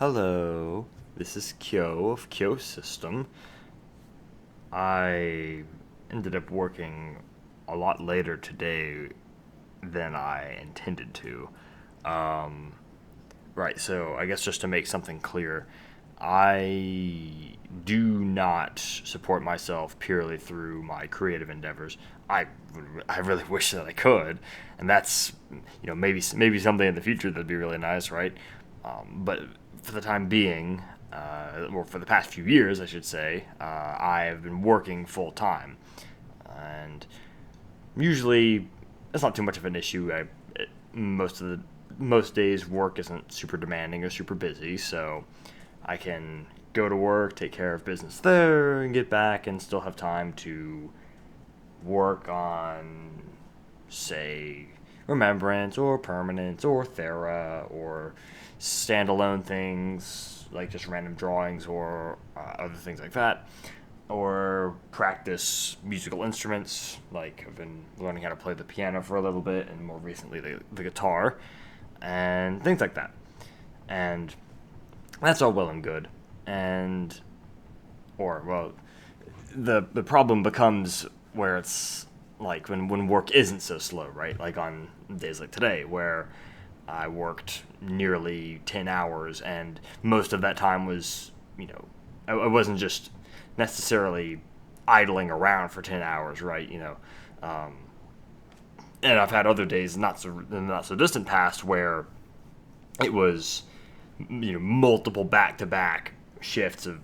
Hello, this is Kyou of Kyou System. I ended up working a lot later today than I intended to. Um, right, so I guess just to make something clear, I do not support myself purely through my creative endeavors. I really wish that I could, and that's maybe someday in the future that'd be really nice, right? But for the time being, or for the past few years, I should say, I have been working full time, and usually it's not too much of an issue. Most days work isn't super demanding or super busy, so I can go to work, take care of business there, and get back and still have time to work on, say, remembrance or permanence or thera or standalone things like just random drawings or other things like that, or practice musical instruments. Like I've been learning how to play the piano for a little bit, and more recently the guitar, and things like that. And that's all well and good. And or well, the problem becomes where it's like when work isn't so slow, right? Like on days like today, where I worked nearly 10 hours, and most of that time was, I wasn't just necessarily idling around for 10 hours, right? Um, and I've had other days, not so distant past, where it was, multiple back to back shifts of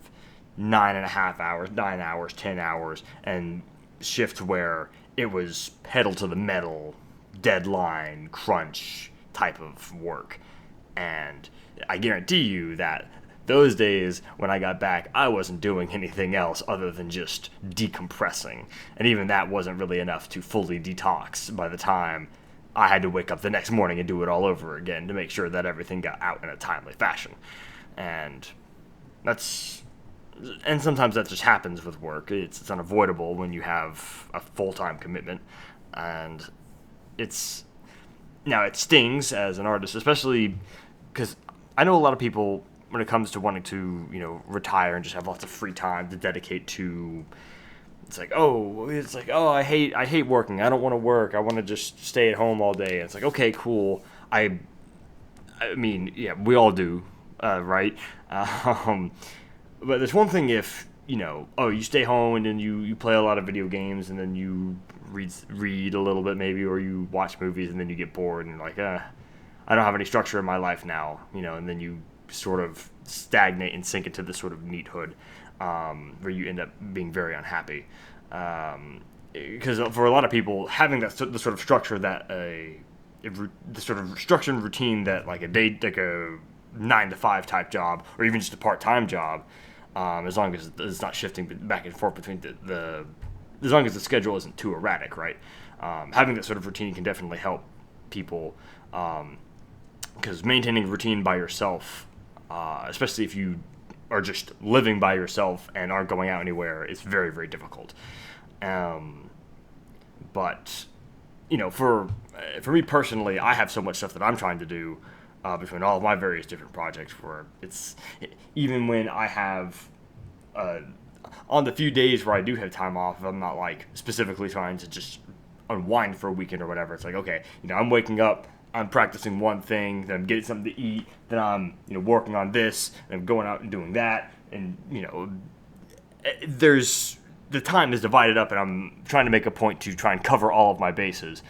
9.5 hours, 9 hours, 10 hours, and shifts where it was pedal to the metal, deadline, crunch type of work. And I guarantee you that those days when I got back, I wasn't doing anything else other than just decompressing. And even that wasn't really enough to fully detox by the time I had to wake up the next morning and do it all over again to make sure that everything got out in a timely fashion. And that's and sometimes that just happens with work. It's unavoidable when you have a full time commitment, and it's now it stings as an artist, especially because I know a lot of people when it comes to wanting to retire and just have lots of free time to dedicate to. It's like, I hate working. I don't want to work. I want to just stay at home all day. And it's like, okay, cool. I mean, yeah, we all do, right? Um, but there's one thing if you stay home and then you play a lot of video games and then you read a little bit maybe, or you watch movies and then you get bored and you're like, I don't have any structure in my life now, and then you sort of stagnate and sink into this sort of neathood, where you end up being very unhappy. Because for a lot of people, having the sort of structure that the sort of structure and routine that like a 9 to 5 type job, or even just a part time job, as long as it's not shifting back and forth between as long as the schedule isn't too erratic, right? Having that sort of routine can definitely help people, because maintaining routine by yourself, especially if you are just living by yourself and aren't going out anywhere, is very, very difficult. But for me personally, I have so much stuff that I'm trying to do, between all of my various different projects. Where it's even when I have, on the few days where I do have time off, I'm not like specifically trying to just unwind for a weekend or whatever. It's like, okay, I'm waking up, I'm practicing one thing, then I'm getting something to eat, then I'm working on this, and I'm going out and doing that, and there's the time is divided up, and I'm trying to make a point to try and cover all of my bases.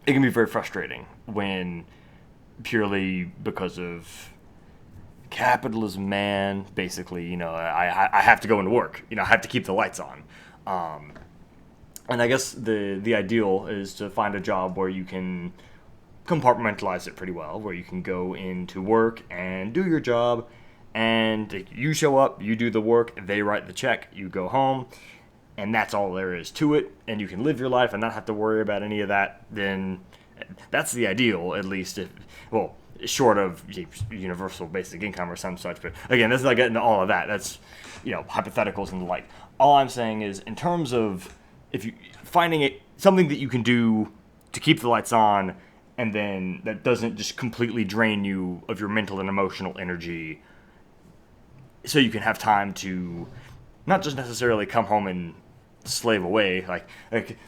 It can be very frustrating when, purely because of capitalism, man, basically, I have to go into work. I have to keep the lights on. And I guess the ideal is to find a job where you can compartmentalize it pretty well, where you can go into work and do your job, and you show up, you do the work, they write the check, you go home, and that's all there is to it, and you can live your life and not have to worry about any of that. Then that's the ideal, at least. Well, short of universal basic income or some such. But again, let's not get into all of that. That's hypotheticals and the like. All I'm saying is, in terms of if you finding it something that you can do to keep the lights on and then that doesn't just completely drain you of your mental and emotional energy, so you can have time to not just necessarily come home and slave away,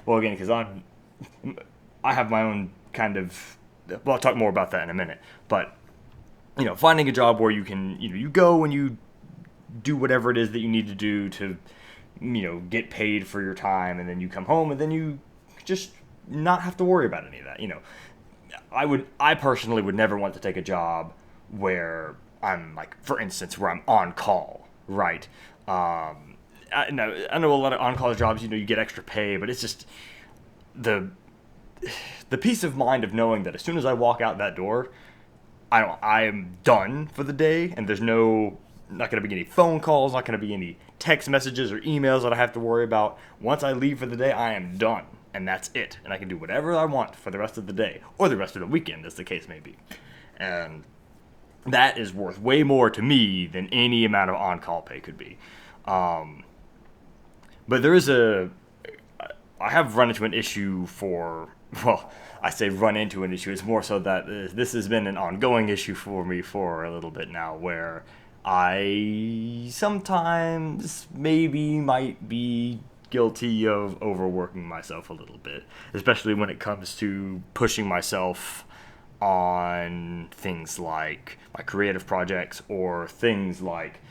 well, again, because I have my own kind of, well, I'll talk more about that in a minute, but finding a job where you can, you go and you do whatever it is that you need to do to, get paid for your time, and then you come home and then you just not have to worry about any of that. I personally would never want to take a job where I'm, like, for instance, where I'm on call, right? I know a lot of on-call jobs, you get extra pay, but it's just the peace of mind of knowing that as soon as I walk out that door, I am done for the day, and there's not going to be any phone calls, not going to be any text messages or emails that I have to worry about. Once I leave for the day, I am done, and that's it. And I can do whatever I want for the rest of the day, or the rest of the weekend, as the case may be. And that is worth way more to me than any amount of on-call pay could be. But I have run into an issue I say run into an issue. It's more so that this has been an ongoing issue for me for a little bit now, where I sometimes maybe might be guilty of overworking myself a little bit, especially when it comes to pushing myself on things like my creative projects, or things like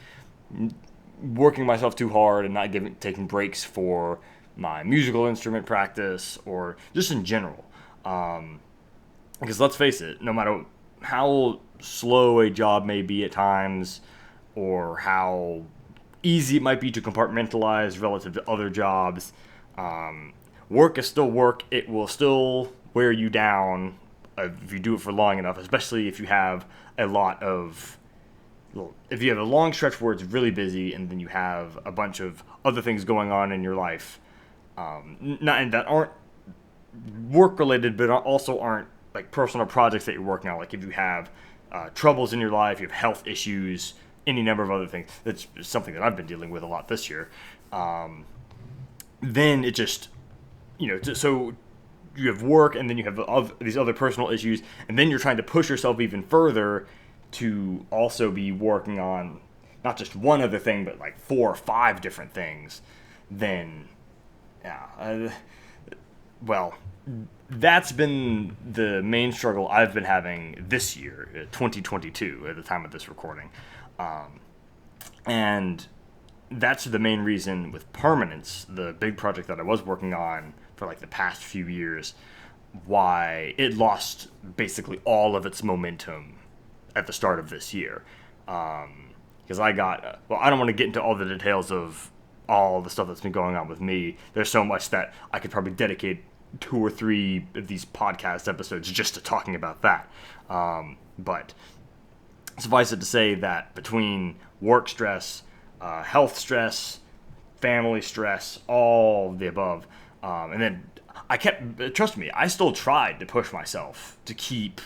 working myself too hard and not taking breaks for my musical instrument practice, or just in general. Because let's face it, no matter how slow a job may be at times, or how easy it might be to compartmentalize relative to other jobs, work is still work. It will still wear you down if you do it for long enough, especially if you have a long stretch where it's really busy, and then you have a bunch of other things going on in your life, that aren't work related, but also aren't like personal projects that you're working on. Like if you have troubles in your life, you have health issues, any number of other things. That's something that I've been dealing with a lot this year. Then it just, so you have work, and then you have these other personal issues, and then you're trying to push yourself even further to also be working on not just one other thing, but like 4 or 5 different things. Then, that's been the main struggle I've been having this year, 2022, at the time of this recording. And that's the main reason with Permanence, the big project that I was working on for like the past few years, why it lost basically all of its momentum at the start of this year. Because I don't want to get into all the details of all the stuff that's been going on with me. There's so much that I could probably dedicate 2 or 3 of these podcast episodes just to talking about that. But suffice it to say that between work stress, health stress, family stress, all of the above, and then trust me, I still tried to push myself to keep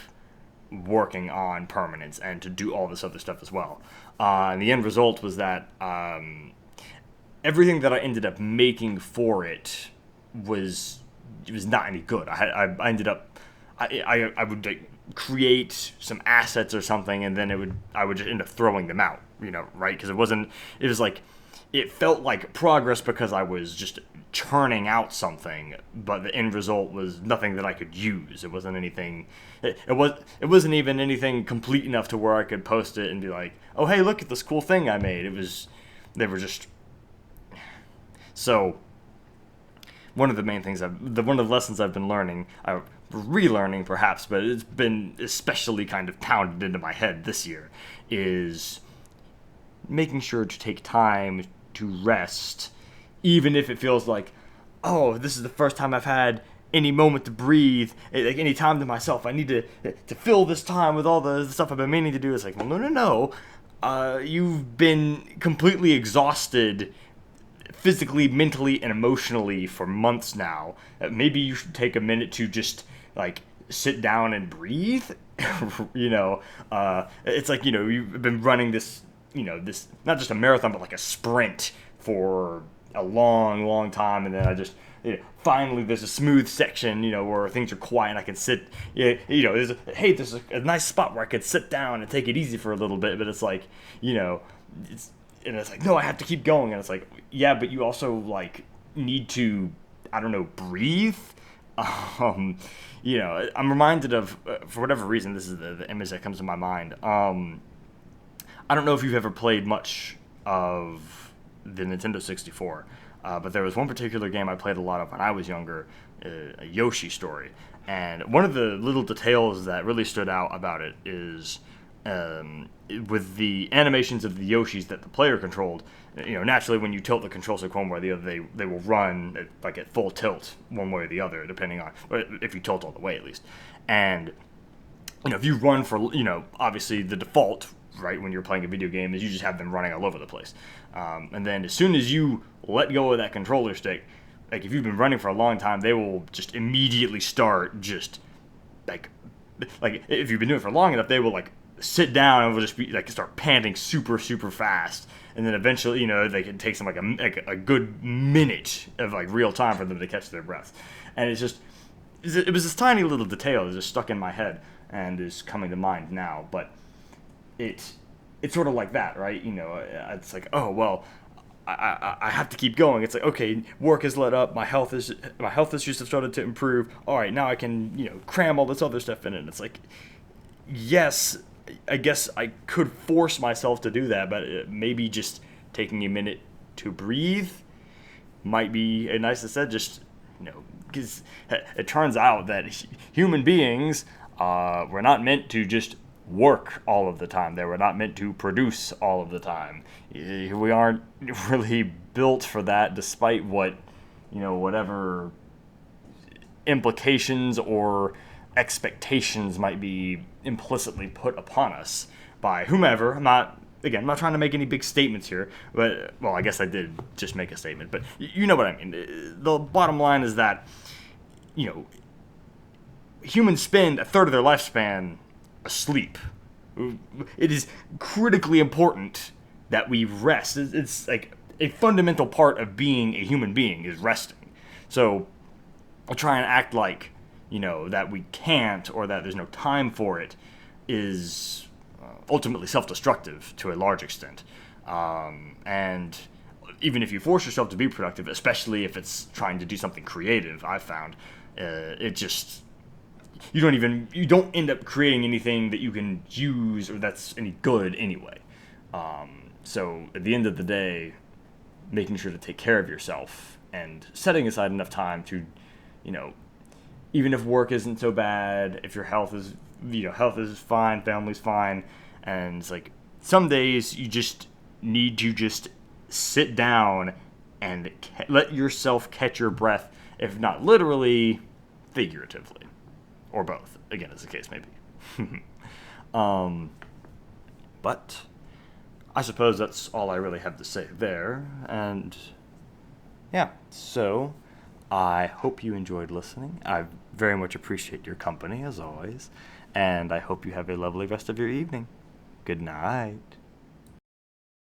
working on Permanence and to do all this other stuff as well. And the end result was that everything that I ended up making for it was not any good. I ended up I would like create some assets or something, and then I would just end up throwing them out, right? Because it felt like progress because I was just churning out something, but the end result was nothing that I could use. It wasn't anything. It wasn't even anything complete enough to where I could post it and be like, "Oh, hey, look at this cool thing I made." They were just. So, one of the main things one of the lessons I've been learning, relearning perhaps, but it's been especially kind of pounded into my head this year, is making sure to take time to rest, even if it feels like, oh, this is the first time I've had any moment to breathe, like any time to myself. I need to fill this time with all the stuff I've been meaning to do. It's like, well, no. You've been completely exhausted physically, mentally, and emotionally for months now. Maybe you should take a minute to just like sit down and breathe. It's like, you've been running this, this not just a marathon, but like a sprint for a long, long time, and then I just finally there's a smooth section, where things are quiet and I can sit. There's a nice spot where I could sit down and take it easy for a little bit, but it's like, it's like, no, I have to keep going, and it's like, yeah, but you also like need to, I don't know, breathe. Um, I'm reminded of, for whatever reason, this is the image that comes to my mind. I don't know if you've ever played much of the Nintendo 64, but there was one particular game I played a lot of when I was younger, a Yoshi story. And one of the little details that really stood out about it is with the animations of the Yoshis that the player controlled. Naturally, when you tilt the control stick one way or the other, they will run at full tilt one way or the other, depending on, or if you tilt all the way at least. And if you run for, obviously the default, right, when you're playing a video game is you just have them running all over the place. And then as soon as you let go of that controller stick, like if you've been running for a long time, they will just immediately start just like if you've been doing it for long enough, they will like sit down and will just be like start panting super super fast, and then eventually they can take some like a good minute of like real time for them to catch their breath. And it was this tiny little detail that just stuck in my head and is coming to mind now, but it's sort of like that, right? It's like, oh well, I have to keep going. It's like, okay, work has let up, my health issues have started to improve. All right, now I can cram all this other stuff in it. And it's like, yes, I guess I could force myself to do that, but maybe just taking a minute to breathe might be, and nice to said, just because it turns out that human beings were not meant to just work all of the time. They were not meant to produce all of the time. We aren't really built for that, despite what, whatever implications or expectations might be implicitly put upon us by whomever. I'm not trying to make any big statements here, but, well, I guess I did just make a statement, but you know what I mean. The bottom line is that, humans spend a third of their lifespan asleep. It is critically important that we rest. It's like a fundamental part of being a human being is resting. So I'll try and act like, that we can't or that there's no time for it is ultimately self-destructive to a large extent. And even if you force yourself to be productive, especially if it's trying to do something creative, I've found, it just... You don't end up creating anything that you can use or that's any good anyway. So at the end of the day, making sure to take care of yourself and setting aside enough time to, even if work isn't so bad, if your health is fine, family's fine, and it's like some days you just need to just sit down and let yourself catch your breath, if not literally, figuratively. Or both, again, as the case may be. But I suppose that's all I really have to say there. And yeah, so I hope you enjoyed listening. I very much appreciate your company, as always. And I hope you have a lovely rest of your evening. Good night.